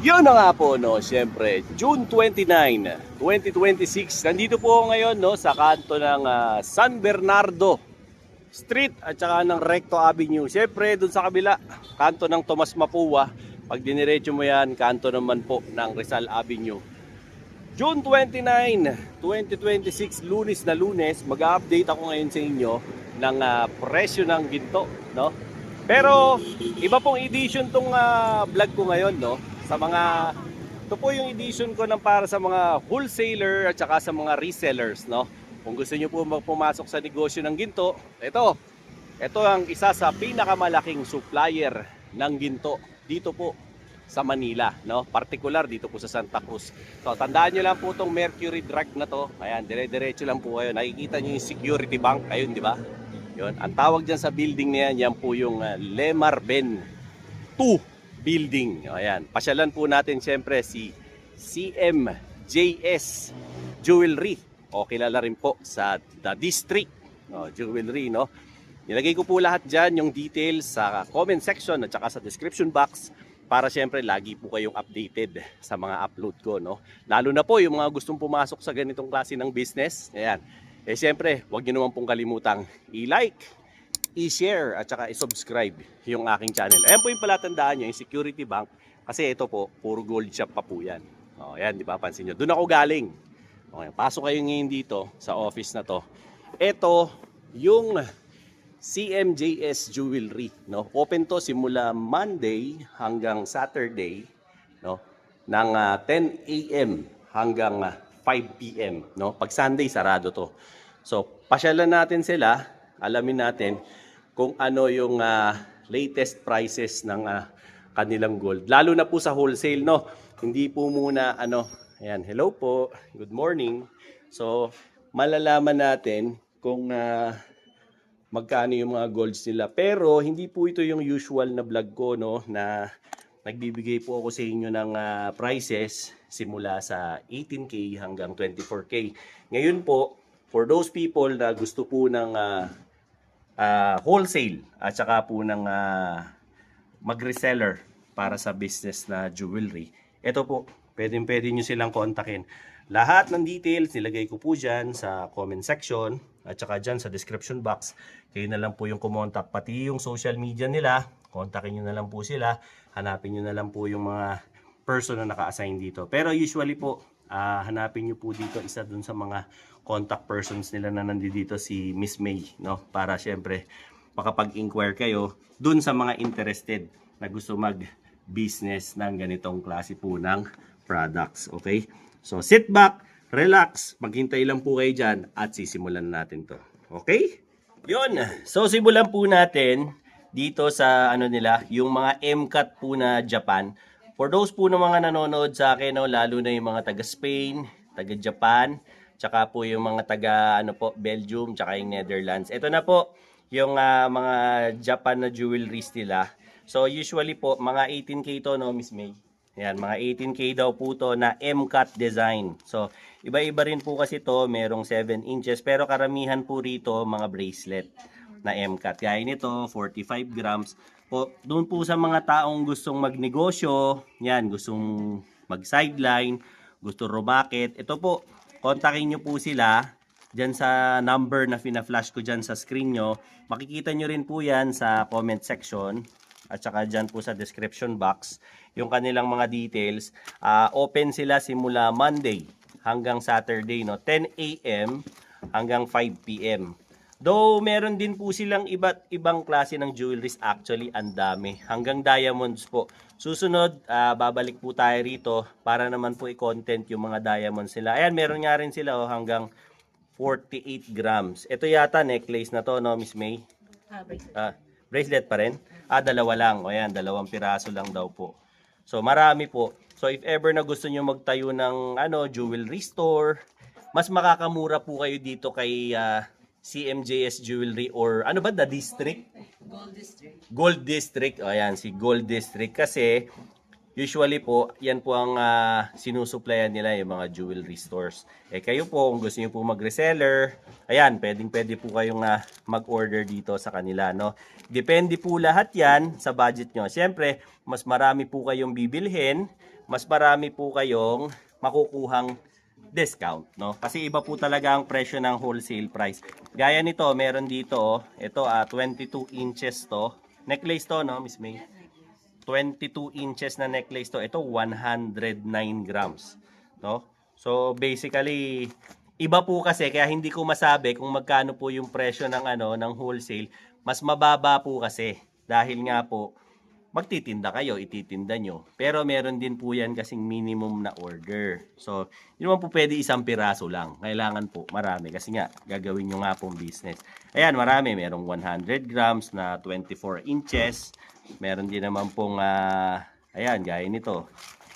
Yun na nga po, no, syempre, June 29, 2026. Nandito po ako ngayon, no, sa kanto ng San Bernardo Street at saka ng Recto Avenue. Syempre, dun sa kabila, kanto ng Tomas Mapua. Pag diniretso mo yan, kanto naman po ng Rizal Avenue. June 29, 2026, Lunes na Lunes, mag-update ako ngayon sa inyo ng presyo ng ginto, no? Pero iba pong edition tong vlog ko ngayon, no? Sa mga ito po yung edition ko ng para sa mga wholesaler at saka sa mga resellers, no? Kung gusto niyo po pumasok sa negosyo ng ginto, ito ang isa sa pinakamalaking supplier ng ginto dito po sa Manila, no? Particular dito po sa Santa Cruz. So, tandaan niyo lang po itong Mercury Drug na to. Ayan, dire-diretso lang po kayo. Nakikita niyo yung Security Bank, ayun, di ba? Yun, ang tawag diyan sa building na yan po yung Lemarben 2 building. Ayan, pasyalan po natin siyempre si CMJS Jewelry, o kilala rin po sa The District Jewelry, no? Nilagay ko po lahat dyan yung details sa comment section at saka sa description box para siyempre lagi po kayong updated sa mga upload ko, no? Lalo na po yung mga gustong pumasok sa ganitong klase ng business. Ayan. Siyempre, huwag niyo naman pong kalimutang i-like, i-share at saka i-subscribe yung aking channel. Ayan po yung palatandaan nyo, yung Security Bank. Kasi ito po, puro gold shop pa po yan. O, ayan, di ba? Pansin nyo. Doon ako galing. Okay, pasok kayo ngayon dito sa office na to. Ito yung CMJS Jewelry, no? Open to simula Monday hanggang Saturday, no? Ng 10 a.m. hanggang 5 p.m., no? Pag Sunday sarado to. So, pasyalan natin sila, alamin natin kung ano yung latest prices ng kanilang gold. Lalo na po sa wholesale, no? Hindi po muna ayan, hello po, good morning. So, malalaman natin kung magkano yung mga golds nila. Pero hindi po ito yung usual na vlog ko, no, na nagbibigay po ako sa inyo ng prices simula sa 18K hanggang 24K. Ngayon po, for those people na gusto po ng wholesale at saka po ng mag-reseller para sa business na jewelry, ito po, pwede nyo silang kontakin. Lahat ng details nilagay ko po dyan sa comment section at saka dyan sa description box. Kayo na lang po yung kumontak, pati yung social media nila, kontakin nyo na lang po sila, hanapin nyo na lang po yung mga person na naka-assign dito. Pero usually po, hanapin nyo po dito isa dun sa mga contact persons nila na nandito, si Miss May, no? Para syempre makapag-inquire kayo dun sa mga interested na gusto mag-business ng ganitong klase po ng products. Okay? So sit back, relax, maghintay lang po kayo dyan at sisimulan natin to. Okay? Yun. So simulan po natin dito sa nila, yung mga MCAT po na Japan. For those po na mga nanonood sa akin, no, lalo na yung mga taga Spain, taga Japan, tsaka po yung mga taga Belgium, tsaka yung Netherlands. Ito na po yung mga Japan na jewelries nila. So usually po mga 18K to, no, Miss May. Yan, mga 18K daw po to na MCAT design. So iba-iba rin po kasi to, merong 7 inches pero karamihan po rito mga bracelet na MCAT. Kaya nito 45 grams. Po, doon po sa mga taong gustong magnegosyo, yan, gustong mag-sideline, gusto rumakit, ito po, kontakin nyo po sila dyan sa number na fina-flash ko dyan sa screen nyo. Makikita nyo rin po yan sa comment section at saka dyan po sa description box yung kanilang mga details. Open sila simula Monday hanggang Saturday, no? 10 a.m. hanggang 5 p.m. Though meron din po silang iba't ibang klase ng jewelries, actually ang dami. Hanggang diamonds po. Susunod, babalik po tayo rito para naman po i-content yung mga diamonds nila. Ayan, meron nga rin sila hanggang 48 grams. Ito yata necklace na to, no, Miss May? Bracelet. Bracelet pa rin? Dalawa lang. O yan, 2 piraso lang daw po. So marami po. So if ever na gusto nyo magtayo ng jewelry store, mas makakamura po kayo dito kay CMJS Jewelry or The District? Gold District. Gold District. O ayan, si Gold District kasi Usually po, yan po ang sinusuplayan nila yung mga jewelry stores. Eh kayo po, kung gusto niyo po mag-reseller, ayan, pwede po kayong mag-order dito sa kanila, no? Depende po lahat yan sa budget nyo. Siyempre, mas marami po kayong bibilhin, mas marami po kayong makukuhang discount, no? Kasi iba po talaga ang presyo ng wholesale price. Gaya nito, meron dito, ito 22 inches to. Necklace to, no, Miss May? 22 inches na necklace to. Ito 109 grams, no? So basically iba po kasi kaya hindi ko masabi kung magkano po yung presyo ng ng wholesale. Mas mababa po kasi dahil nga po magtitinda kayo, ititinda nyo. Pero meron din po yan kasing minimum na order. So, hindi naman po pwede isang piraso lang. Kailangan po marami kasi nga gagawin nyo nga pong business. Ayan, marami. Merong 100 grams na 24 inches. Meron din naman pong, ayan, gaya nito.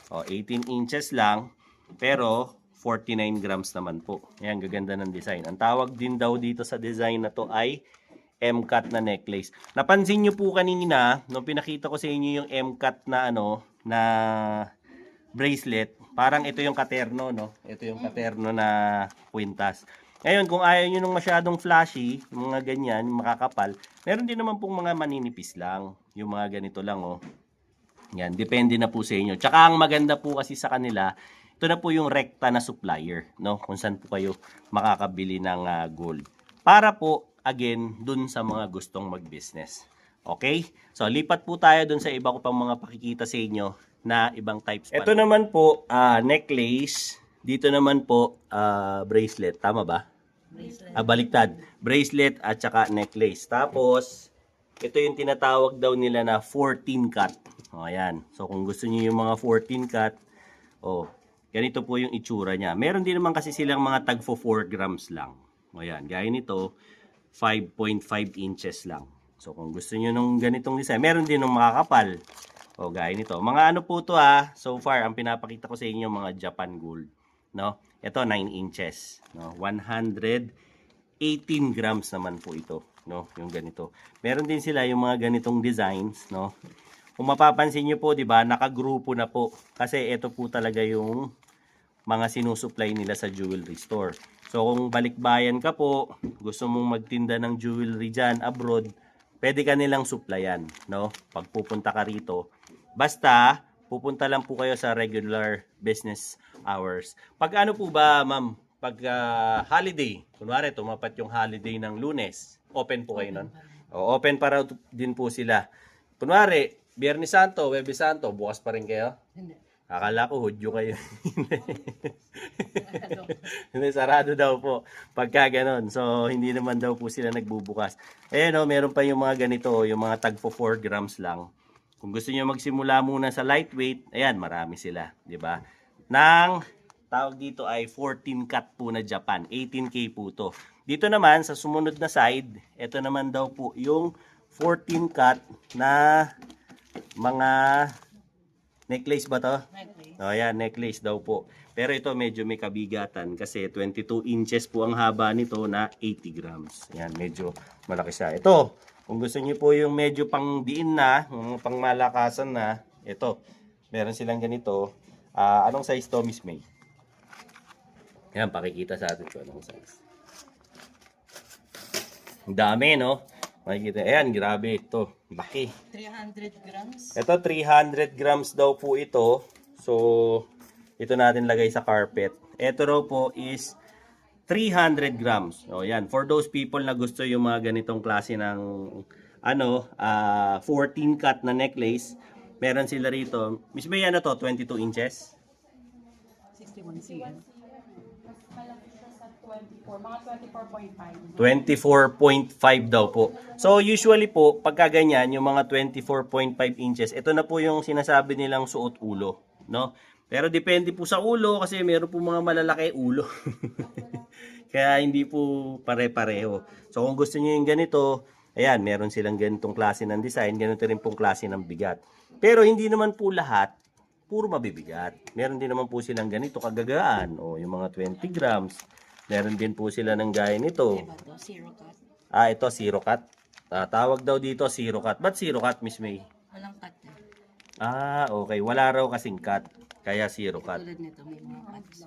18 inches lang. Pero 49 grams naman po. Ayan, gaganda ng design. Ang tawag din daw dito sa design na to ay M-cut na necklace. Napansin nyo po kanina, nung pinakita ko sa inyo yung M-cut na na bracelet, parang ito yung katerno, no? Ito yung katerno na kwintas. Ngayon, kung ayaw nyo nung masyadong flashy, yung mga ganyan, makakapal, meron din naman pong mga maninipis lang. Yung mga ganito lang, oh. Yan, depende na po sa inyo. Tsaka ang maganda po kasi sa kanila, ito na po yung rekta na supplier, no? Kung saan po kayo makakabili ng gold. Para po, again, dun sa mga gustong mag-business. Okay? So, lipat po tayo dun sa iba ko pang mga pakikita sa inyo na ibang types. Ito naman po, necklace. Dito naman po, bracelet. Tama ba? Bracelet. Baliktad. Bracelet at saka necklace. Tapos, ito yung tinatawag daw nila na 14 cut. O, ayan. So, kung gusto niyo yung mga 14 cut, ganito po yung itsura niya. Meron din naman kasi silang mga tag 4 grams lang. O, ayan. Gaya nito, 5.5 inches lang. So, kung gusto niyo nung ganitong design, meron din nung makakapal. O, gaya nito. Mga ano po to so far, ang pinapakita ko sa inyo, mga Japan gold. No? Ito, 9 inches. No? 118 grams naman po ito. No? Yung ganito. Meron din sila yung mga ganitong designs. No? Kung mapapansin nyo po, di ba, nakagrupo na po. Kasi ito po talaga yung mga sinusupply nila sa jewelry store. So kung balikbayan ka po, gusto mong magtinda ng jewelry dyan abroad, pwede ka nilang supplyan, no? Pag pupunta ka rito, basta pupunta lang po kayo sa regular business hours. Pag ano po ba, ma'am, pag holiday, kunwari tumapat yung holiday ng Lunes, open po kayo nun? O, open para din po sila. Kunwari, Biyernes Santo, Huwebes Santo, bukas pa rin kayo? Hindi. Akala ko hudyo kayo. Hindi, sarado daw po. Pagka ganon. So, hindi naman daw po sila nagbubukas. Meron pa yung mga ganito, yung mga tag 4 grams lang. Kung gusto niyo magsimula muna sa lightweight, ayan, marami sila. Diba? Nang tawag dito ay 14 cut po na Japan. 18K po to. Dito naman, sa sumunod na side, ito naman daw po yung 14 cut na mga necklace ba to? Necklace. Ayan, necklace daw po. Pero ito medyo may kabigatan kasi 22 inches po ang haba nito na 80 grams. Ayan, medyo malaki siya. Ito, kung gusto niyo po yung medyo pang diin na, pang malakasan na, ito, meron silang ganito. Anong size to, Miss May? Ayan, pakikita sa atin ko anong size. Ang dami, no? Makikita, ayan, grabe ito. Laki. 300 grams. Ito, 300 grams daw po ito. So, ito natin lagay sa carpet. Ito raw po is 300 grams. O, yan. For those people na gusto yung mga ganitong klase ng 14 cut na necklace, meron sila rito. Miss May, ano to? 22 inches? 61 cm. 24.5 daw po. So usually po, pagka ganyan, yung mga 24.5 inches, ito na po yung sinasabi nilang suot ulo, no? Pero depende po sa ulo kasi meron po mga malalaki ulo. Kaya hindi po pare-pareho. So kung gusto niyo yung ganito, ayan, meron silang ganitong klase ng design, ganito rin pong klase ng bigat. Pero hindi naman po lahat puro mabibigat. Meron din naman po silang ganito kagagaan, o yung mga 20 grams. Meron din po sila ng gaya nito. Zero cut. Ito zero cut. Tawag daw dito zero cut. Ba't zero cut, Miss May? Walang cut. Okay. Wala raw kasing cut. Kaya zero cut. Tulad nito, may mga cuts.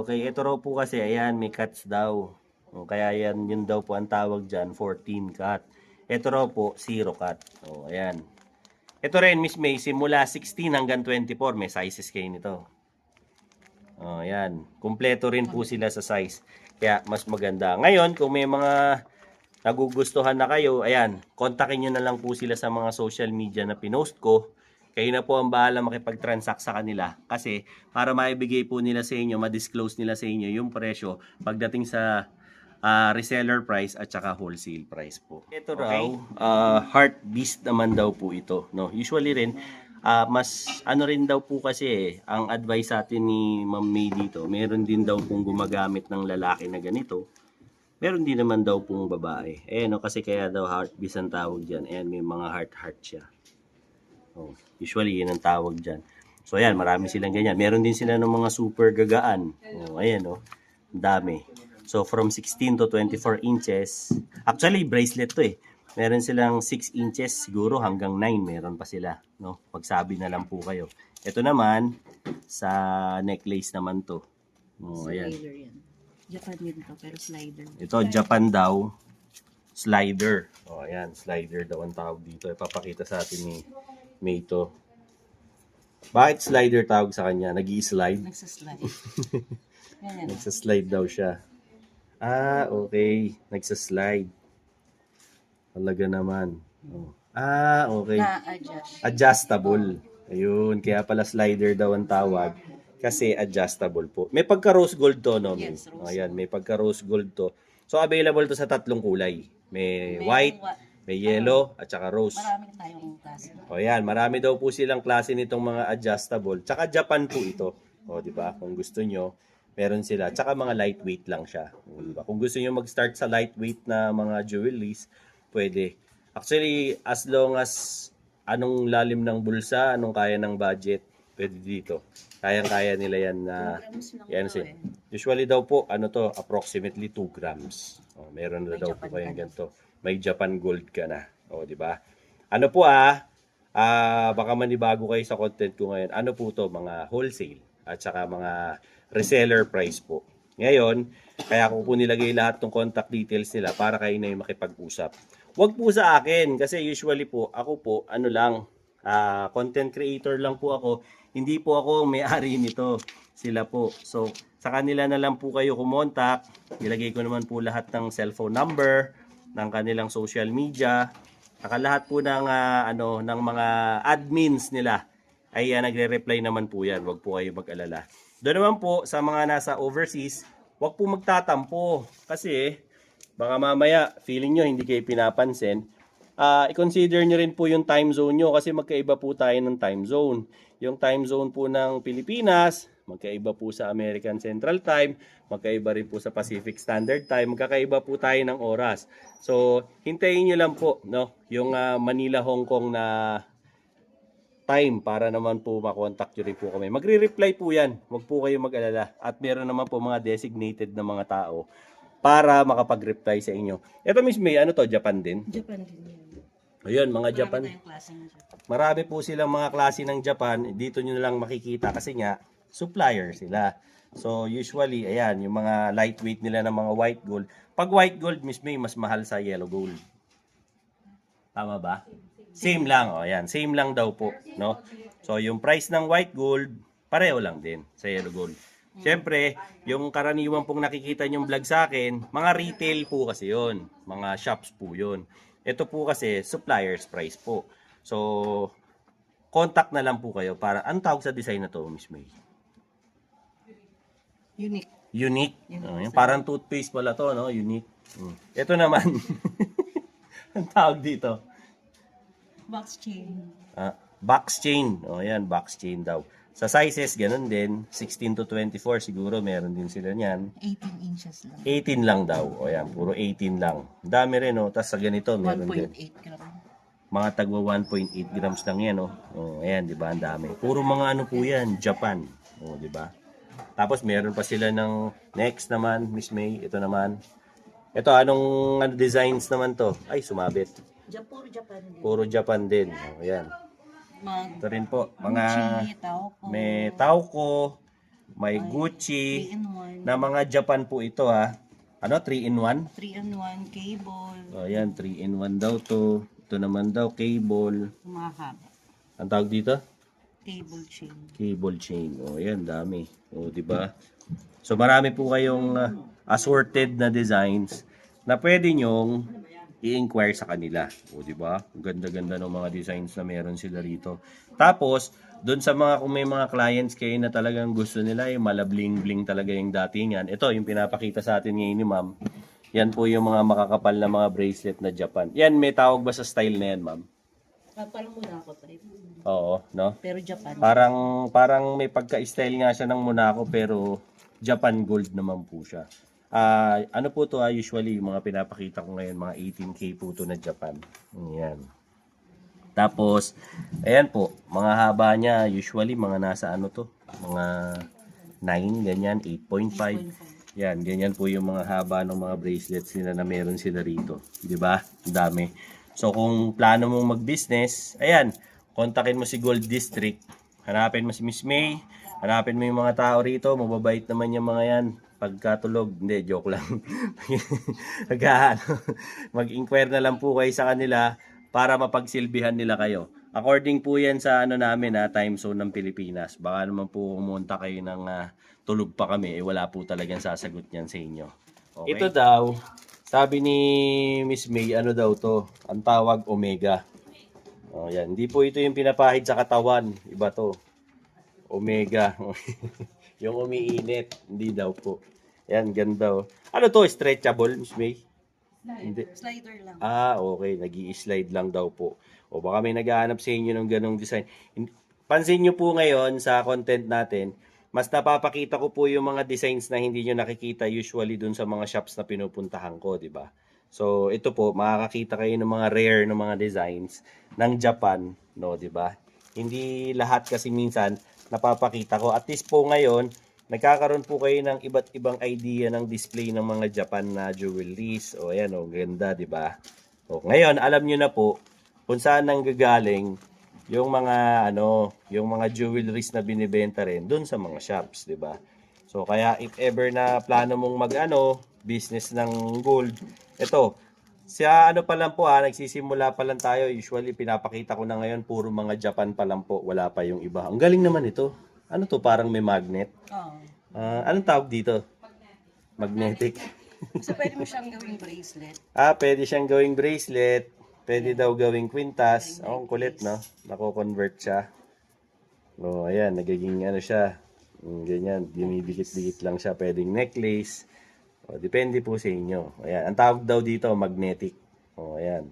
Okay. Ito raw po kasi, ayan, may cuts daw. Kaya yan, yun daw po ang tawag dyan, 14 cut. Ito raw po, zero cut. Ayan. Ito rin, Miss May, simula 16 hanggang 24, may sizes kayo nito. Ayan. Kumpleto rin po sila sa size. Kaya mas maganda. Ngayon, kung may mga nagugustuhan na kayo, ayan, kontakin nyo na lang po sila sa mga social media na pinost ko. Kayo na po ang bahala makipag-transact sa kanila. Kasi para maibigay po nila sa inyo, ma-disclose nila sa inyo yung presyo pagdating sa reseller price at saka wholesale price po. Ito raw, heart beast naman daw po ito. No? Usually rin, mas ano rin daw po kasi ang advice sa atin ni Ma'am May dito, meron din daw pong gumagamit ng lalaki na ganito. Meron din naman daw pong babae. No, kasi kaya daw heart beast ang tawag dyan. Ayan, may mga heart siya. Usually, yun ang tawag dyan. So, ayan, marami silang ganyan. Meron din sila ng mga super gagaan. Ayan, dami. So, from 16 to 24 inches. Actually, bracelet to eh. Meron silang 6 inches siguro hanggang 9. Meron pa sila. No? Pagsabi na lang po kayo. Ito naman, sa necklace naman to. Ayan. Slider yan. Japan din to, pero slider. Ito, Japan daw. Slider. Ayan. Slider daw ang tawag dito. Ipapakita sa atin ni May to. Bakit slider tawag sa kanya? Nag-i-slide? Nagsaslide. Ganyan. Nagsaslide daw siya. Okay. Nagsaslide. Talaga naman. Okay. Na-adjust. Adjustable. Ayun. Kaya pala slider daw ang tawag. Kasi adjustable po. May pagka-rose gold to, no? Yes, rose Ayan. May pagka-rose gold to. So, available to sa tatlong kulay. May white, may yellow, at saka rose. Marami tayong klase. Yan. Marami daw po silang klase nitong mga adjustable. Tsaka Japan po ito. Di ba? Kung gusto nyo, meron sila. Tsaka mga lightweight lang siya. Diba? Kung gusto nyo mag-start sa lightweight na mga jewelries, pwede. Actually, as long as anong lalim ng bulsa, anong kaya ng budget, pwede dito. Kayang-kaya nila yan na usually daw po, approximately 2 grams. Meron na daw po kayang ganito. May Japan gold ka na. Di ba? Ano po baka manibago kayo sa content ko ngayon. Ano po to? Mga wholesale at saka mga reseller price po. Ngayon, kaya ko po nilagay lahat ng contact details nila para kayo na yung makipag-usap. Huwag po sa akin kasi usually po, ako po, content creator lang po ako. Hindi po ako may-ari nito. Sila po. So, sa kanila na lang po kayo kumontak. Ilagay ko naman po lahat ng cellphone number, ng kanilang social media, saka lahat po ng ng mga admins nila ay nagre-reply naman po yan. Huwag po kayo mag-alala. Doon naman po sa mga nasa overseas, huwag po magtatampo kasi baka mamaya feeling nyo hindi kayo pinapansin. I-consider nyo rin po yung time zone nyo kasi magkaiba po tayo ng time zone. Yung time zone po ng Pilipinas, magkaiba po sa American Central Time, magkaiba rin po sa Pacific Standard Time, magkakaiba po tayo ng oras. So, hintayin nyo lang po, no, yung Manila, Hong Kong na time para naman po makontak nyo rin po kami. Magre-reply po yan, huwag po kayo mag-alala. At meron naman po mga designated na mga tao para makapag-reply sa inyo. Ito, Miss May, ano to? Japan din? Japan din yan. Ayun, mga Japan. Marami tayong klase ng Japan. Marami po silang mga klase ng Japan. Dito nyo lang makikita kasi nga, supplier sila. So, usually, ayan, yung mga lightweight nila ng mga white gold. Pag white gold, Miss May, mas mahal sa yellow gold. Tama ba? Same lang. Ayan, same lang daw po. No? So, yung price ng white gold, pareho lang din sa yellow gold. Siyempre, yung karaniwan pong nakikita nyong vlog sa akin, mga retail po kasi yon, mga shops po yon. Ito po kasi supplier's price po. So, contact na lang po kayo para, anong tawag sa design na to, Miss May? Unique. Unique. Yung parang toothpaste pala to, no? Unique. Ito naman, ang tawag dito? Box chain. Box chain. Yan, box chain daw. Sa sizes, ganun din. 16 to 24 siguro, meron din sila niyan. 18 inches lang. 18 lang daw. Yan, puro 18 lang. Dami rin, no? Tapos sa ganito, meron din. 1.8 gram. Mga tagwa 1.8 grams lang yan, no? Ayan, di ba? Ang dami. Puro mga ano po yan, Japan. Di ba? Tapos meron pa sila ng next naman, Miss May. Ito naman. Ito, anong designs naman to? Ay, sumabit. Puro Japan din. Puro Japan din. Ayan. Mag Ito rin po, mga Gucci, Taoko. may Tauco, may Gucci, 3-in-1. na mga Japan po ito ha. Ano, 3-in-1? 3-in-1 cable. O yan, 3-in-1 daw to. Ito naman daw, cable. Mahaba. Ang tawag dito? Cable chain. Cable chain. O yan, dami. O, di ba? So marami po kayong assorted na designs na pwede nyong i-inquire sa kanila. O di ba? Ang ganda-ganda ng mga designs na meron sila rito. Tapos, doon sa mga kung may mga clients kayo na talagang gusto nila yung malabling-bling talaga yung datingan. Ito yung pinapakita sa atin ngayon ni Ma'am. Yan po yung mga makakapal na mga bracelet na Japan. Yan, may tawag ba sa style na yan, Ma'am? Parang Monaco type. Oo, no? Pero Japan. Parang may pagka-style nga siya ng Monaco pero Japan gold naman po siya. Ano po to usually yung mga pinapakita ko ngayon mga 18K po to na Japan. Ayan. Tapos ayan po, mga haba niya usually mga nasa ano to, mga 9 ganyan, 8.5. Yan, ganyan po yung mga haba ng mga bracelets nila na meron sila rito. 'Di ba? Ang dami. So kung plano mong mag-business, ayan, kontakin mo si Gold District. Hanapin mo si Miss May. Hanapin mo yung mga tao rito. Mababait naman yung mga yan. Pagkatulog, hindi, joke lang. Mag-inquire na lang po kayo sa kanila para mapagsilbihan nila kayo. According po yan sa ano namin time zone ng Pilipinas. Baka naman po kumunta kayo ng tulog pa kami. Wala po talagang sasagot yan sa inyo. Okay? Ito daw, sabi ni Miss May, ano daw to? Ang tawag Omega. Oh, yan. Hindi po ito yung pinapahid sa katawan. Iba to. Omega. Yung umiinit. Hindi daw po. Yan, ganda. Ano to? Stretchable, Miss May? Hindi. Slider lang. Okay. Nag-i-slide lang daw po. O baka may naghahanap sa inyo ng ganong design. Pansin nyo po ngayon sa content natin, mas napapakita ko po yung mga designs na hindi nyo nakikita usually dun sa mga shops na pinupuntahan ko, di ba? So, ito po, makakakita kayo ng mga rare ng mga designs ng Japan, no, di ba? Hindi lahat kasi minsan napapakita ko. At least po ngayon, nagkakaroon po kayo ng iba't ibang idea ng display ng mga Japan na jewelries. O, ayan, o, ganda, di ba? O, ngayon, alam nyo na po kung saan nanggagaling yung mga yung mga jewelries na binibenta rin doon sa mga shops, 'di ba? So kaya if ever na plano mong business ng gold, ito siya pa lang po nagsisimula pa lang tayo. Usually pinapakita ko na ngayon puro mga Japan pa lang po, wala pa yung iba. Ang galing naman ito. Ano to, parang may magnet? Oo. Anong tawag dito? Magnetic. So pwede mo siyang gawing bracelet. Pwede siyang gawing bracelet. Pwede daw gawing kwintas. Ang kulit, no? Nako-convert siya. No, ayan, nagiging siya. Ganyan, dinidikit-dikit lang siya. Pwedeng necklace. Depende po sa inyo. Ayan, ang tawag daw dito, magnetic. Ayan.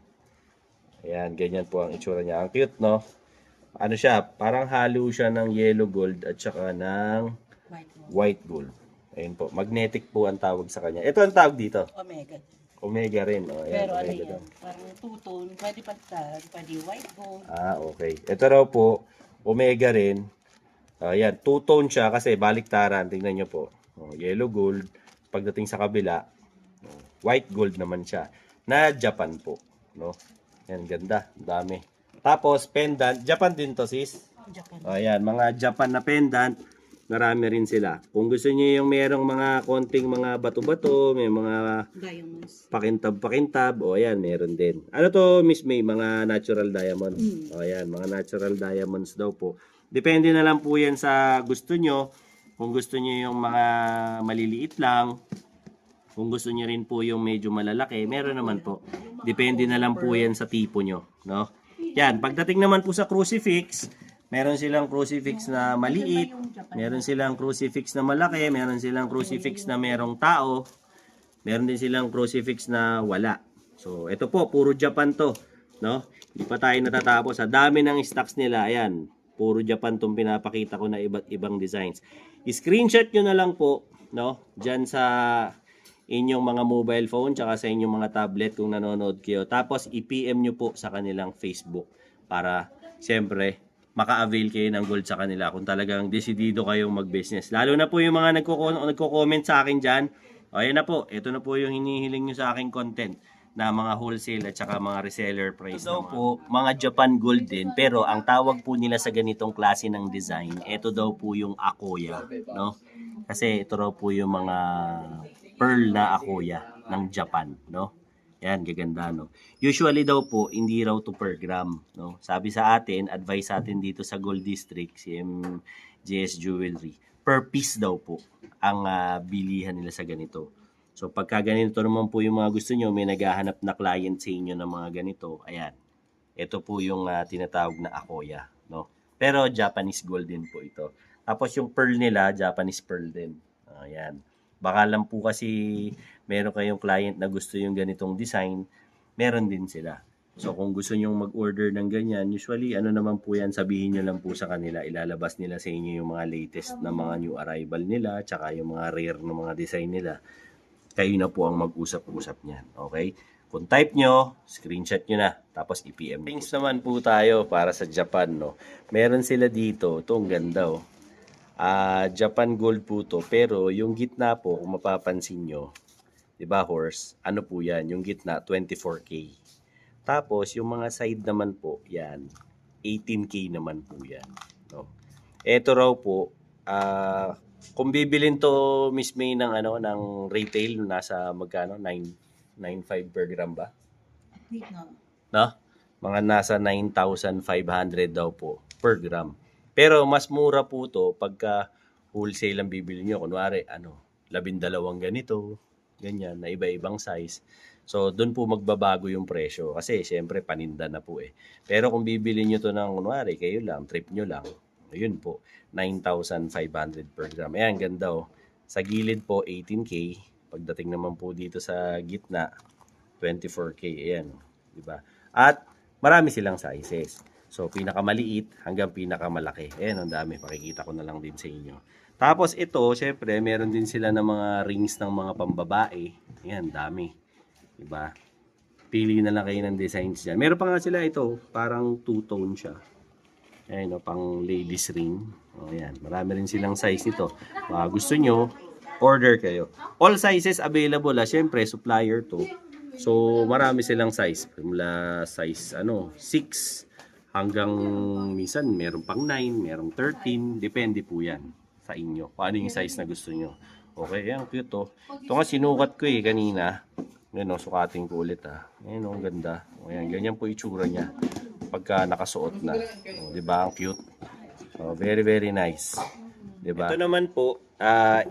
Ayan, ganyan po ang itsura niya. Ang cute, no? Ano siya, parang halo siya ng yellow gold at saka ng white gold. Ayan po, magnetic po ang tawag sa kanya. Ito ang tawag dito. Omega. Omega rin. Ayan, Pero ano Omega yan? daw. Parang two-tone. Pwede pantag. Pwede white gold. Okay. Ito raw po, Omega rin. Ayan, two-tone siya kasi baliktaran. Tingnan nyo po. Yellow gold. Pagdating sa kabila, white gold naman siya. Na Japan po. No? Yan, ganda. Dami. Tapos, pendant. Japan din to, sis. Japan. Ayan, mga Japan na pendant. Marami rin sila. Kung gusto niyo yung merong mga konting mga bato-bato, may mga Diamonds. pakintab, ayan, meron din. Ano to, Miss May? Mga natural diamonds. Ayan, mga natural diamonds daw po. Depende na lang po yan sa gusto nyo. Kung gusto nyo yung mga maliliit lang, kung gusto nyo rin po yung medyo malalaki, meron naman po. Depende na lang po yan sa tipo nyo. No? Yan, pagdating naman po sa crucifix, meron silang crucifix na maliit, meron silang crucifix na malaki, meron silang crucifix na merong tao, meron din silang crucifix na wala. So, ito po, puro Japan to. No? Hindi pa tayo natatapos. Sa dami ng stocks nila, ayan, puro Japan tong pinapakita ko na iba't ibang designs. I-screenshot nyo na lang po, no? Dyan sa inyong mga mobile phone, tsaka sa inyong mga tablet kung nanonood kayo. Tapos, i-PM nyo po sa kanilang Facebook para, siyempre, maka-avail kayo ng gold sa kanila kung talagang desidido kayong mag-business. Lalo na po yung mga nagko-comment sa akin dyan. Ayan na po, ito na po yung hinihiling nyo sa aking content. na mga wholesale at saka mga reseller price. Ito daw po, mga Japan Gold din, pero ang tawag po nila sa ganitong klase ng design, ito daw po yung Akoya, no? Kasi ito raw po yung mga pearl na Akoya ng Japan, no? Yan, gaganda, no? Usually daw po, hindi raw to per gram, no? Sabi sa atin, advice sa atin dito sa Gold District, CMJS Jewelry, per piece daw po ang bilihan nila sa ganito. So pagka ganito naman po yung mga gusto nyo, may naghahanap na client sa inyo ng mga ganito, ayan. Ito po yung tinatawag na Akoya, no? Pero Japanese gold din po ito. Tapos yung pearl nila, Japanese pearl din. Ayan. Baka lang po kasi meron kayong client na gusto yung ganitong design, meron din sila. So kung gusto nyo mag-order ng ganyan, usually ano naman po yan, sabihin nyo lang po sa kanila, ilalabas nila sa inyo yung mga latest na mga new arrival nila, tsaka yung mga rare na mga design nila. Kayo na po ang mag-usap-usap niyan. Okay? Kung type nyo, screenshot nyo na. Tapos i-PM. Things naman po tayo para sa Japan, no? Meron sila dito. Ito, ang ganda, oh. Japan Gold po to. Pero yung gitna po, kung mapapansin nyo, diba, horse? Ano po yan? Yung gitna, 24K. Tapos, yung mga side naman po, yan. 18K naman po yan. No? Ito raw po, kung bibilin to Miss May ng ng retail nasa magkano 9.95 per gram ba? Wait nga. No? Mga nasa 9,500 daw po per gram. Pero mas mura po to pagka wholesale ang bibili nyo. Kunwari 12 ganito, ganyan na iba-ibang size. So doon po magbabago yung presyo kasi syempre paninda na po eh. Pero kung bibili nyo to ng kunwari kayo lang, trip nyo lang, ayun po, 9,500 per gram. Ayan, ganda oh. Sa gilid po, 18K. Pagdating naman po dito sa gitna, 24K. Ayan, diba? At marami silang sizes. So, pinakamaliit hanggang pinakamalaki. Ayan, ang dami. Pakikita ko na lang din sa inyo. Tapos ito, syempre, meron din sila ng mga rings ng mga pambabae. Ayan, dami. Diba? Pili na lang kayo ng designs dyan. Meron pa nga sila ito, parang two-tone siya. Ayan, pang ladies ring. O, yan. Marami rin silang size nito. Gusto nyo, order kayo. All sizes available. Siyempre, supplier to. So, marami silang size. Mula size 6 hanggang minsan meron pang 9, merong 13. Depende po yan sa inyo. Kung ano yung size na gusto nyo. Okay, yan. Cute to. Ito nga sinukat ko kanina. Yan sukatin ko ulit Ayan ang ganda. Ayan, ganyan po itsura niya pagka nakasuot na. Di ba? Ang cute. Very, very nice. Di ba? Ito naman po,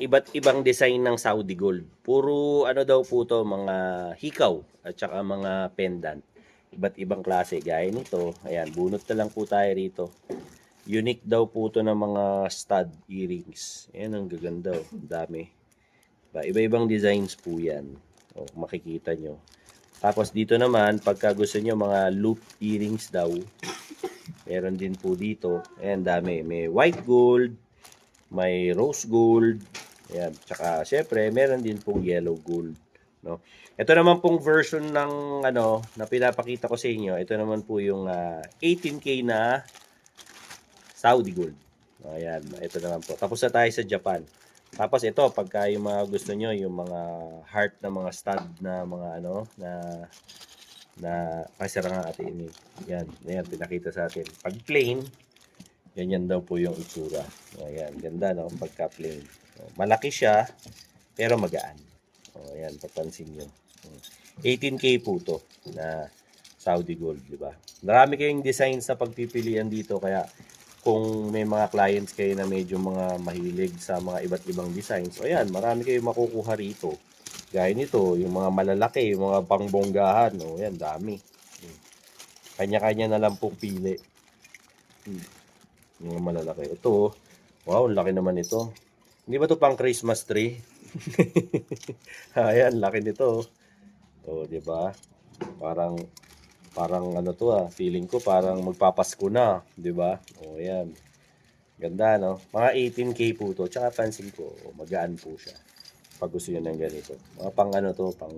iba't ibang design ng Saudi Gold. Puro daw po to, mga hikaw at saka mga pendant. Iba't ibang klase. Gaya nito. Ayan, bunot na lang po tayo rito. Unique daw po to ng mga stud earrings. Ayan, ang gaganda. Dami. Iba-ibang designs po yan. Makikita nyo. Tapos dito naman, pagka gusto nyo mga loop earrings daw, meron din po dito. Ayan, dami. May white gold, may rose gold, ayan. Tsaka, syempre, meron din pong yellow gold. No? Ito naman pong version ng, na pinapakita ko sa inyo. Ito naman po yung 18K na Saudi gold. Ayan, ito naman po. Tapos na tayo sa Japan. Tapos ito, pagka yung mga gusto nyo, yung mga heart na mga stud na mga na kasira nga atin ini. Yan, pinakita sa atin. Pag plain, ganyan daw po yung itsura. Ayan, ganda no, pagka plain. Malaki siya, pero magaan. Ayan, papansin nyo. 18K po to na Saudi Gold, di ba? Marami kayong design sa pagpipilian dito, kaya kung may mga clients kayo na medyo mga mahilig sa mga iba't ibang designs, ayan, marami kayong makukuha rito. Gaya nito, yung mga malalaki, yung mga pangbonggahan, ayan, dami. Kanya-kanya na lang pong pili. Yung malalaki. Ito, wow, laki naman ito. Hindi ba ito pang Christmas tree? Ayan, laki nito. Di ba? Parang feeling ko parang magpapasko na, 'di ba? Ayan. Ganda no. Mga 18K po to. Tsaka pansin ko, magaan po siya. Pag gusto niyo ng ganito. Mga pang pang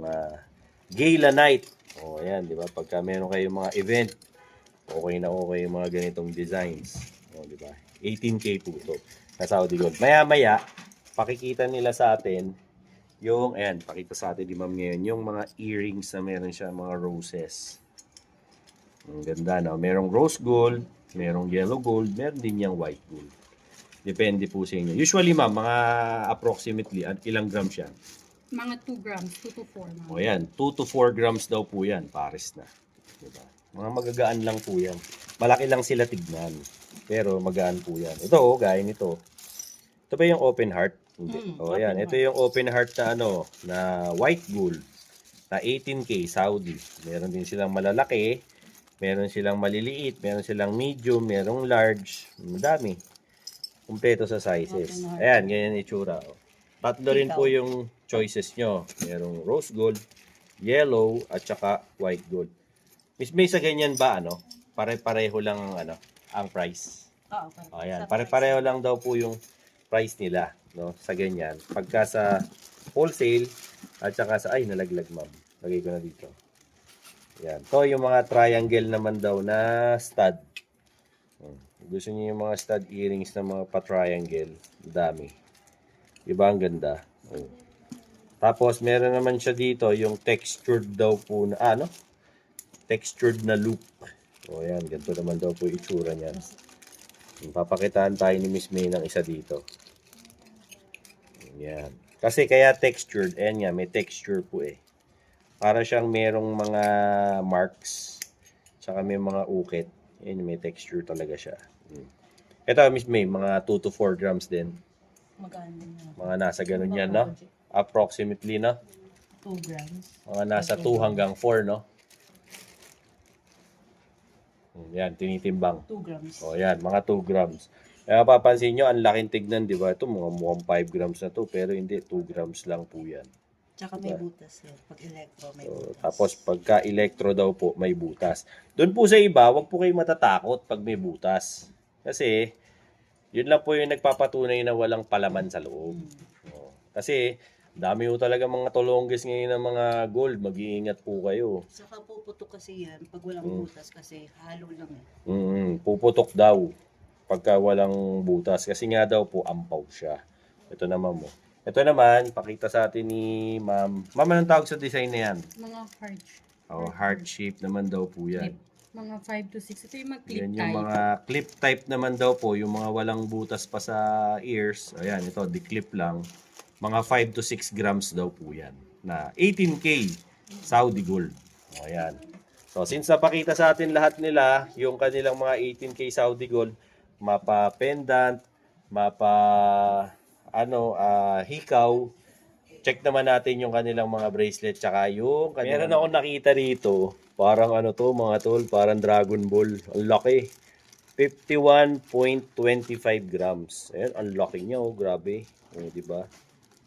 gala night. Ayan, 'di ba? Pagka meron kayong mga event, okay na okay yung mga ganitong designs. 'Di ba? 18K po to. Na Saudi Gold. Maya-maya, pakikita nila sa atin Yung, ayan, pakita sa atin ni Ma'am ngayon, yung mga earrings na meron siya, mga roses. Ang ganda, no? Merong rose gold, merong yellow gold, meron din yung white gold. Depende po sa inyo. Usually, ma'am, mga approximately, ilang grams siya? Mga 2 grams, 2 to 4. O yan, 2 to 4 grams daw po yan, pares na. Diba? Mga magagaan lang po yan. Malaki lang sila tignan. Pero magaan po yan. Ito, gaya nito. Ito ba yung open heart? Hindi. O yan, ito yung open heart na na white gold. Na 18K Saudi. Meron din silang malalaki. Meron silang maliliit. Meron silang medium. Merong large. Madami. Kumpleto sa sizes. Ayan, ganyan itsura. Tatlo rin po yung choices nyo. Merong rose gold, yellow, at saka white gold. Miss May, sa ganyan ba, pare-pareho lang ang price? Oo, Ayan, pare-pareho lang daw po yung price nila, no? Sa ganyan. Pagka sa wholesale, at saka sa, ay, nalaglag, ma'am. Lagay ko na dito. Ayan. To yung mga triangle naman daw na stud. Gusto niyo yung mga stud earrings na mga pa-triangle. Dami. Diba ang ganda? Oh. Tapos, meron naman siya dito, yung textured daw po na, textured na loop. O, yan. Ganito naman daw po itsura niyan. Papakitaan tayo ni Miss May ng isa dito. Yan. Kasi kaya textured, ayan nga, may texture po eh. Para siyang merong mga marks, tsaka may mga ukit. Ayan, may texture talaga siya. Ito, Miss May, mga 2 to 4 grams din. Maganda na. Mga nasa ganun yan, no? Approximately, no? 2 grams. Mga nasa 2 hanggang 4, no? Yan, tinitimbang. 2 grams. O, yan, mga 2 grams. Kaya mapapansin nyo, ang laking tignan, di ba? Ito, mukhang 5 grams na to, pero hindi, 2 grams lang po yan. Tsaka may butas yan. Pag electro, may butas. Tapos, pagka electro daw po, may butas. Doon po sa iba, wag po kayo matatakot pag may butas. Kasi, yun lang po yung nagpapatunay na walang palaman sa loob. O, kasi, dami po talaga mga tolonggis ngayon ng mga gold. Mag-iingat po kayo. Saka puputok kasi yan pag walang butas kasi halo lang eh. Puputok daw pagka walang butas. Kasi nga daw po, ampaw siya. Ito naman mo. Ito naman, pakita sa atin ni ma'am. Ma'am, anong tawag sa design na yan? Mga heart. Heart shape naman daw po yan. Mga 5 to 6. Ito yung mga clip Yan type. yung mga clip type naman daw po, yung mga walang butas pa sa ears. Ayan, ito, di-clip lang. Mga 5 to 6 grams daw po yan. Na 18K Saudi gold. Ayan. So, since napakita sa atin lahat nila, yung kanilang mga 18K Saudi gold, mapa pendant, mapa hikaw. Check naman natin yung kanilang mga bracelet tsaka yung kanilang... Meron akong nakita rito, parang mga tol, parang Dragon Ball. Ang laki. 51.25 grams. Ayan, ang laki niya, grabe. Di ba?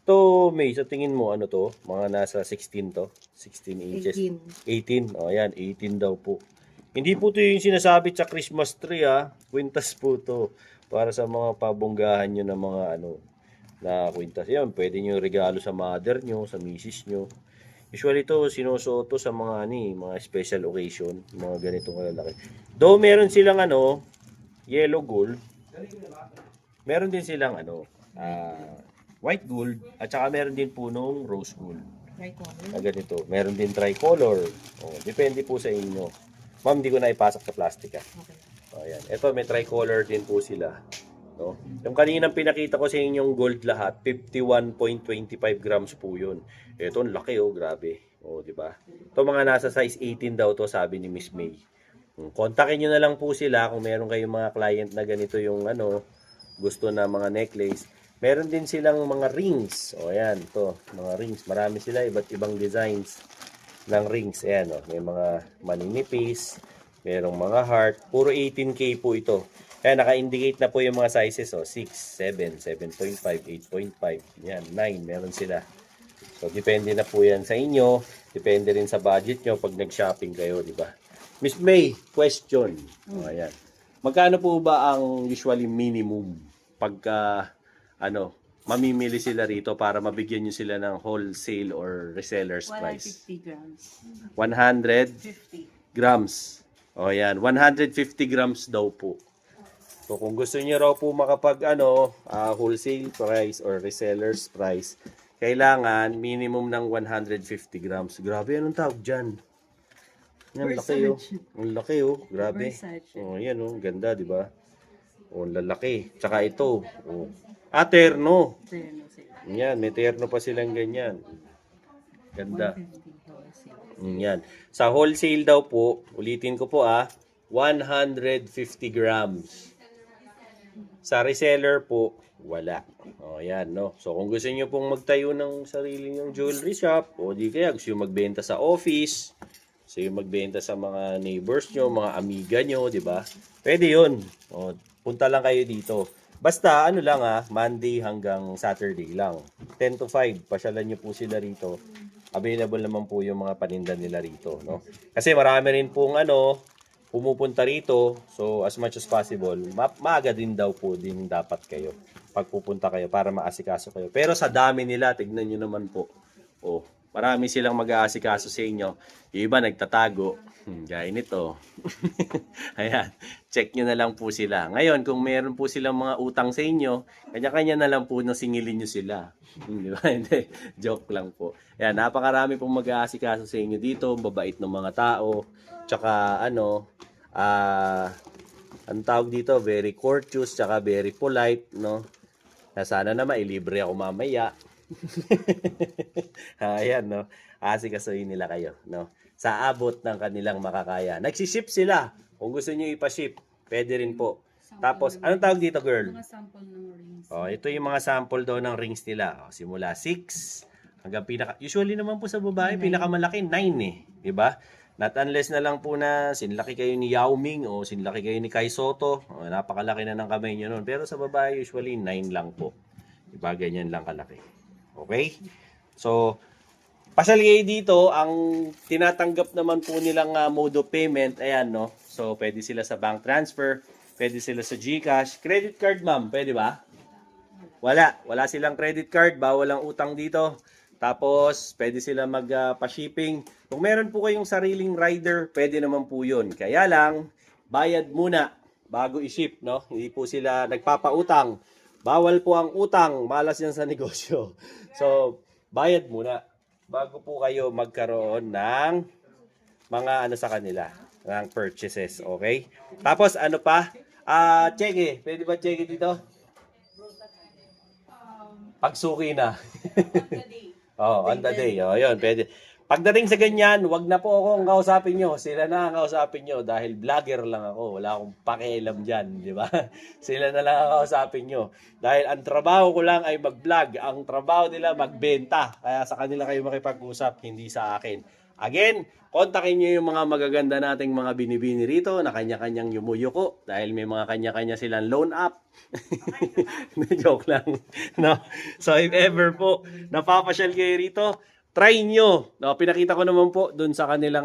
To, May, sa tingin mo, to? Mga nasa 16 to? 16 inches? 18. O, ayan, 18 daw po. Hindi po to yung sinasabi sa Christmas tree, Kwintas po to. Para sa mga pabonggahan nyo ng mga na kwintas. Yan, pwede nyo regalo sa mother nyo, sa misis nyo. Usually to sinusuot sa mga mga special occasion, mga ganitong kalalaki. Though meron silang yellow gold. Meron din silang white gold at saka meron din punong rose gold. Tricolor. Ganito. Meron din tricolor. Depende po sa inyo. Ma'am, hindi ko na ipasok sa plastic Okay. Ayan. Ito may tricolor din po sila. No? Yung kaninang pinakita ko sa inyong gold lahat, 51.25 grams po yun. Ito, ang laki grabe. Di ba? Ito mga nasa size 18 daw to, sabi ni Miss May. Kontakin nyo na lang po sila kung meron kayong mga client na ganito yung gusto na mga necklace. Meron din silang mga rings. Ayan, to, mga rings. Marami sila, iba't ibang designs ng rings. Ayan, may mga maninipis, merong mga heart. Puro 18K po ito. Kaya naka-indicate na po yung mga sizes. 6, 7, 7.5, 8.5. Yan, 9. Meron sila. So, depende na po yan sa inyo. Depende rin sa budget nyo pag nag-shopping kayo, di ba? Miss May, question. Ayan. Magkano po ba ang usually minimum pagka, mamimili sila rito para mabigyan nyo sila ng wholesale or reseller's price? 150 grams. 150 grams. Yan. 150 grams daw po. So, kung gusto niyo raw po makapag wholesale price or reseller's price, kailangan minimum ng 150 grams. Grabe, anong tawag dyan? Ang laki oh. Ang laki oh. Grabe. Versace. Oh, yan oh. Ganda, di ba? Oh, lalaki. Tsaka ito. Oh. Ah, terno. Terno sila. Yan, may terno pa silang ganyan. Ganda. 150 wholesale. Yan. Sa wholesale daw po, ulitin ko po 150 grams. Sa reseller po, wala. O yan, no? So kung gusto niyo pong magtayo ng sarili niyong jewelry shop, o di kaya gusto niyo magbenta sa office, gusto niyo magbenta sa mga neighbors niyo, mga amiga niyo, di ba? Pwede yun. O, punta lang kayo dito. Basta, ano lang Monday hanggang Saturday lang. 10 to 5, pasyalan niyo po sila rito. Available naman po yung mga paninda nila rito, no? Kasi marami rin pong pumupunta rito. So, as much as possible, maaga din daw po din dapat kayo pagpupunta kayo para maasikaso kayo. Pero sa dami nila, tignan nyo naman po. Oh, marami silang mag-aasikaso sa inyo. Yung iba nagtatago. Gaya nito. Ayan, check nyo na lang po sila. Ngayon, kung meron po silang mga utang sa inyo, kanya-kanya na lang po na singilin nyo sila. Di ba? Hindi, joke lang po. Ayan, napakarami pong mag-aasikaso sa inyo dito. Babait ng mga tao. Tsaka ang tawag dito, very courteous, tsaka very polite, no? Sana na mailibre ako mamaya. Ayan, no? Asikasuhin nila kayo, no? Sa abot ng kanilang makakaya. Nagsiship sila. Kung gusto nyo ipaship, pwede rin po. Tapos, anong tawag dito, girl? Mga sample ng rings. Oh, ito yung mga sample daw ng rings nila. Oh, simula 6 hanggang usually naman po sa babae, pinakamalaki 9 eh, 'di ba? Not unless na lang po na sinlaki kayo ni Yao Ming o sinlaki kayo ni Kai Soto. Oh, napakalaki na ng kamay niyo noon. Pero sa babae, usually 9 lang po. 'Di ba? Ganyan lang kalaki. Okay? So, pasal kayo dito, ang tinatanggap naman po nilang mode of payment, ayan, no? So, pwede sila sa bank transfer, pwede sila sa GCash. Credit card, ma'am, pwede ba? Wala. Wala silang credit card, bawal ang utang dito. Tapos, pwede sila magpa-shipping. Kung meron po kayong sariling rider, pwede naman po yun. Kaya lang, bayad muna bago i-ship, no? Hindi po sila nagpapautang. Bawal po ang utang, malas yan sa negosyo. So, bayad muna bago po kayo magkaroon ng mga sa kanila, ng purchases, okay? Tapos, ano pa? Cheque. Pwede ba cheque dito? Pagsuki na. Oh, on the day. Oh, yun, pwede. Pagdating sa ganyan, wag na po akong kausapin nyo. Sila na ang kausapin nyo dahil vlogger lang ako. Wala akong pakialam dyan, di ba? Sila na lang ang kausapin nyo. Dahil ang trabaho ko lang ay mag-vlog. Ang trabaho nila magbenta. Kaya sa kanila kayo makipag-usap, hindi sa akin. Again, kontakin nyo yung mga magaganda nating mga binibini rito na kanya-kanyang yumuyuko dahil may mga kanya-kanya silang loan app. Joke lang. No? So if ever po napapasyal kayo rito, try nyo. No, pinakita ko naman po dun sa kanilang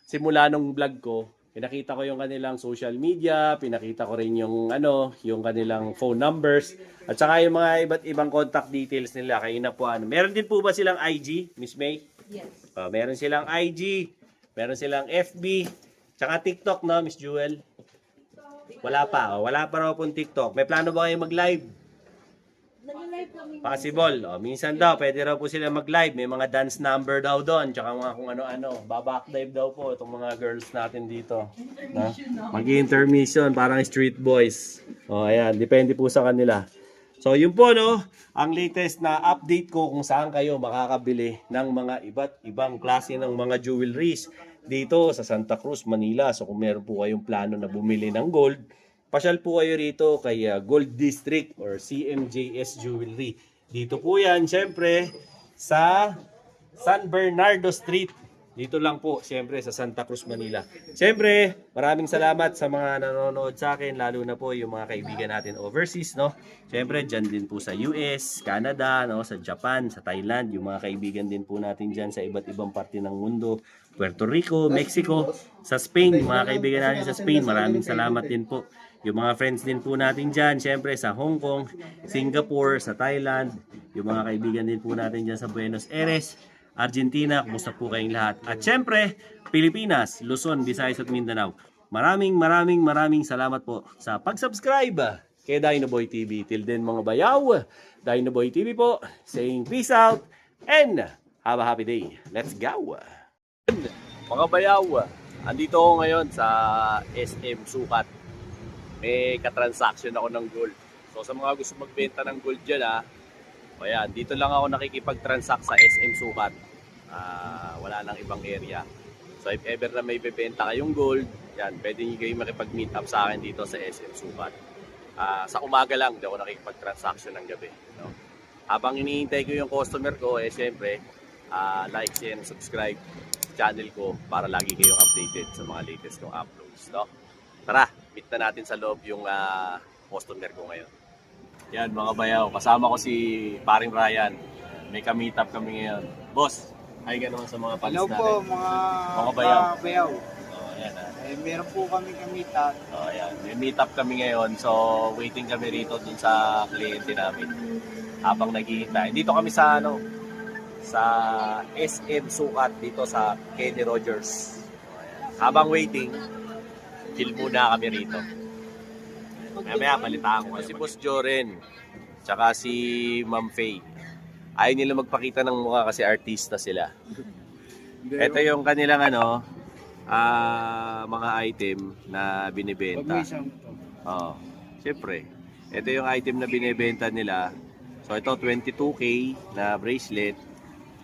simula nung vlog ko. Pinakita ko yung kanilang social media, pinakita ko rin yung yung kanilang phone numbers at saka yung mga iba't ibang contact details nila. Kayo na po Meron din po ba silang IG, Miss May? Yes. Meron silang IG, meron silang FB, tsaka TikTok, no, Miss Jewel? Wala pa. Wala pa raw pong TikTok. May plano ba kayo mag-live? Nag-live kami. Possible. Minsan daw, pwede raw po sila mag-live. May mga dance number daw doon. Tsaka mga kung ano-ano. Baback-dive daw po itong mga girls natin dito. Mag-intermission. Parang street boys. Ayan. Depende po sa kanila. So, yun po, no? Ang latest na update ko kung saan kayo makakabili ng mga iba't ibang klase ng mga jewelries dito sa Santa Cruz, Manila. So, kung meron po kayong plano na bumili ng gold, pasyal po kayo rito kay Gold District or CMJS Jewelry. Dito po yan, syempre, sa San Bernardo Street. Dito lang po, syempre, sa Santa Cruz, Manila. Syempre, maraming salamat sa mga nanonood sa akin, lalo na po yung mga kaibigan natin overseas, no? Syempre, dyan din po sa US, Canada, no? Sa Japan, sa Thailand, yung mga kaibigan din po natin dyan sa iba't ibang parte ng mundo. Puerto Rico, Mexico, sa Spain, yung mga kaibigan natin sa Spain, maraming salamat din po. Yung mga friends din po natin dyan, syempre sa Hong Kong, Singapore, sa Thailand, yung mga kaibigan din po natin dyan sa Buenos Aires, Argentina, kumusta po kayong lahat. At syempre, Pilipinas, Luzon, Visayas at Mindanao. Maraming salamat po sa pag-subscribe kay Dinoboy TV. Till then mga bayaw, Dinoboy TV po, saying peace out and have a happy day. Let's go! Mga bayaw, andito ako ngayon sa SM Sukat. May katransaction ako ng gold. So sa mga gusto magbenta ng gold dyan ayan, dito lang ako nakikipag-transact sa SM Sukat. Wala nang ibang area. So if ever na may bebenta kayong gold, yan, pwede nyo kayo makipag-meet up sa akin dito sa SM Sukat. Sa umaga lang, di ako nakikipag-transaction ng gabi. No? Habang iniintay ko yung customer ko, siyempre, like, share, and subscribe sa channel ko para lagi kayong updated sa mga latest kong uploads. No? Tara, meet na natin sa loob yung customer ko ngayon. Yan mga bayaw, kasama ko si Paring Ryan. May ka-meet up kami ngayon. Boss, hi ka naman sa mga palis Hello natin. po mga bayaw. bayaw. Ayan, Meron po kami kamitan. ayan. May meet up kami ngayon. So, waiting kami rito dun sa kliyente namin. Habang naghihintay. Dito kami sa sa SM Sukat dito sa Kenny Rogers. Ayan. Habang waiting, chill muna kami rito. Mamaya balitaan ko. Si Boss Joren, tsaka si Ma'am Faye. Ayaw nila magpakita ng mukha kasi artista sila. Ito yung kanilang mga item na binibenta. Oo. Siyempre, ito yung item na binibenta nila. So ito 22K na bracelet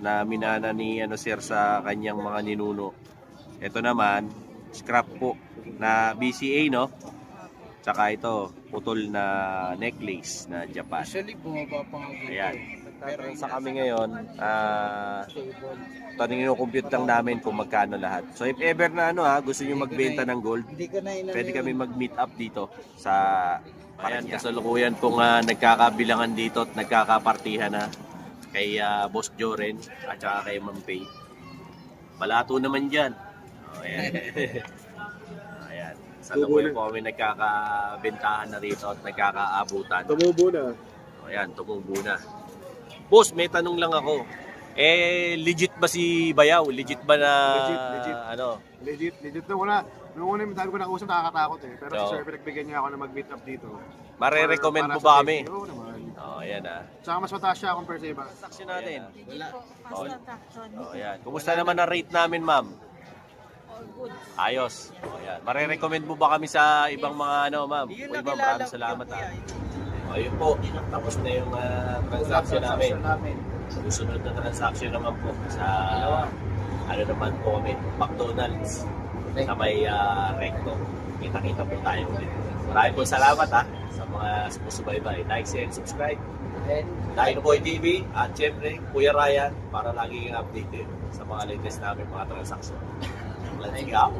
na minana ni Sir sa kanyang mga ninuno. Ito naman scrap po na BCA, no? Tsaka ito putol na necklace na Japan. Actually, bumaba pa nga. Ayan. Sa kami ngayon, compute lang namin kung magkano lahat. So if ever na gusto niyo magbenta ng gold, pwede kami mag-meet up dito sa ayan, kasalukuyan pong nagkakabilangan dito at nagkakapartihan na kay Boss Joren at saka kay Ma'am Faye. Palato naman dyan. Ayan. Ayan. Sa lukuyan po kami nagkakabentahan na rito at nagkakaabutan. Tumubo na. Ayan, tumubo na. Boss, may tanong lang ako. Legit ba si Bayaw? Legit ba na Legit. Legit na wala. Nung una yung dami ko nakausap, nakakatakot eh. Pero So, si Sir, pinagbigyan niya ako na mag-meet up dito. Mare-recommend Para mo sa ba safety. kami? Oo naman. Ayan Tsaka mas mataas siya compare sa iba. Transaction natin. Hindi po. Fast transaction. Ayan. Kumusta naman ang rate namin, ma'am? All good. Ayos. Ayan. Mare-recommend mo ba kami sa ibang mga ma'am? Uy, ma'am, maraming salamat Ayun po. Tapos na yung transaction namin. Susunod na transaction naman po sa naman po kami, McDonald's sa may recto. Kita-kita po tayo ulit. Maraming po salamat sa mga sumusubaybay. Like, share, and subscribe. Dinoboy TV at syempre Kuya Ryan para lagi kang updated sa mga latest namin mga transaction. Let's go!